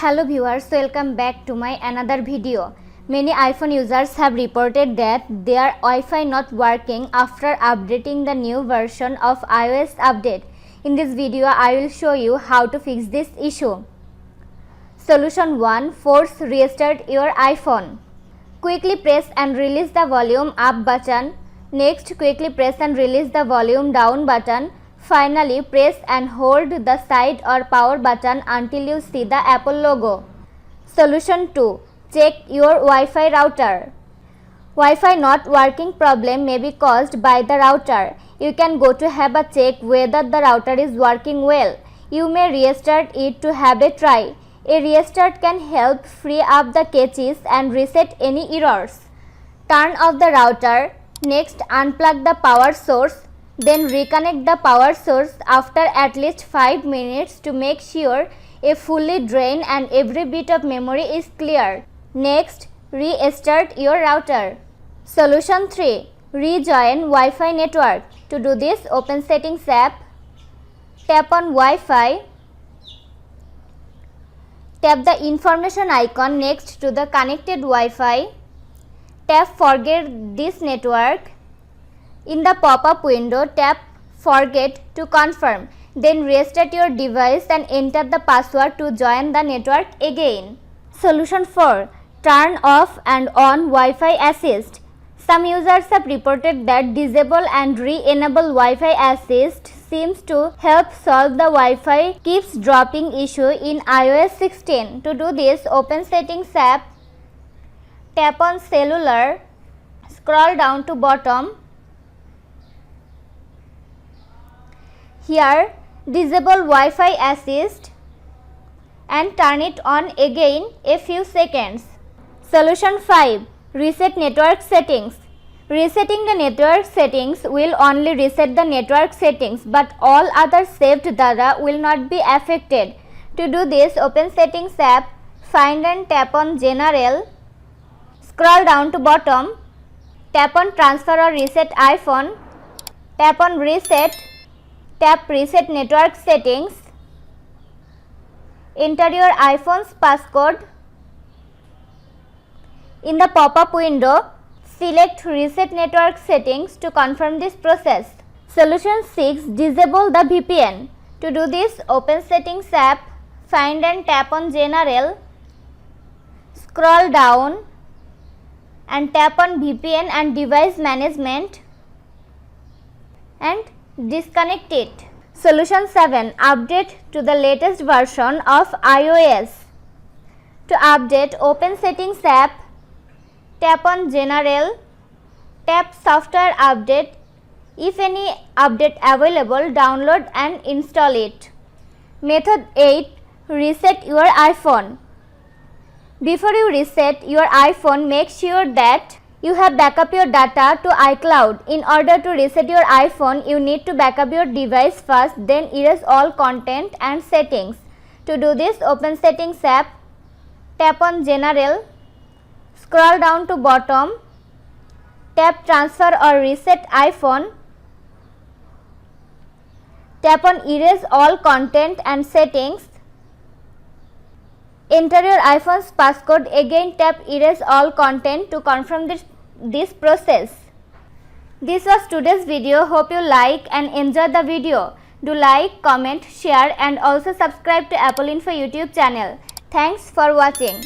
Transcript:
Hello viewers, welcome back to my another video. Many iPhone users have reported that their Wi-Fi not working after updating the new version of iOS update. In this video, I will show you how to fix this issue. Solution 1. Force restart your iPhone. Quickly press and release the volume up button. Next, quickly press and release the volume down button. Finally, press and hold the side or power button until you see the Apple logo. Solution 2. Check your Wi-Fi router. Wi-Fi not working problem may be caused by the router. You can go to have a check whether the router is working well. You may restart it to have a try. A restart can help free up the caches and reset any errors. Turn off the router. Next, unplug the power source. Then reconnect the power source after at least 5 minutes to make sure a fully drained and every bit of memory is cleared. Next, restart your router. Solution 3. Rejoin Wi-Fi network. To do this, open Settings app. Tap on Wi-Fi. Tap the information icon next to the connected Wi-Fi. Tap Forget this network. In the pop-up window, tap Forget to confirm. Then restart your device and enter the password to join the network again. Solution 4. Turn off and on Wi-Fi Assist. Some users have reported that disable and re-enable Wi-Fi Assist seems to help solve the Wi-Fi keeps dropping issue in iOS 16. To do this, open Settings app. Tap on Cellular. Scroll down to bottom. Here, disable Wi-Fi Assist and turn it on again a few seconds. Solution 5. Reset network settings. Resetting the network settings will only reset the network settings, but all other saved data will not be affected. To do this, open Settings app, find and tap on General. Scroll down to bottom. Tap on Transfer or Reset iPhone. Tap on Reset. Tap Reset Network Settings. Enter your iPhone's passcode. In the pop-up window, select Reset Network Settings to confirm this process. Solution 6. Disable the VPN. To do this, open Settings app, find and tap on General. Scroll down and tap on VPN and Device Management and disconnect it. Solution 7. Update to the latest version of iOS. To update, open Settings app, tap on General, tap Software Update. If any update available, download and install it. Method 8. Reset your iPhone. Before you reset your iPhone, make sure that you have backup your data to iCloud. In order to reset your iPhone, you need to backup your device first, then erase all content and settings. To do this, open Settings app, tap on General, scroll down to bottom, tap Transfer or Reset iPhone, tap on Erase all content and settings. Enter your iPhone's passcode, again tap Erase all content to confirm this process. This was today's video. Hope you like and enjoy the video. Do like, comment, share and also subscribe to Apple Info YouTube channel. Thanks for watching.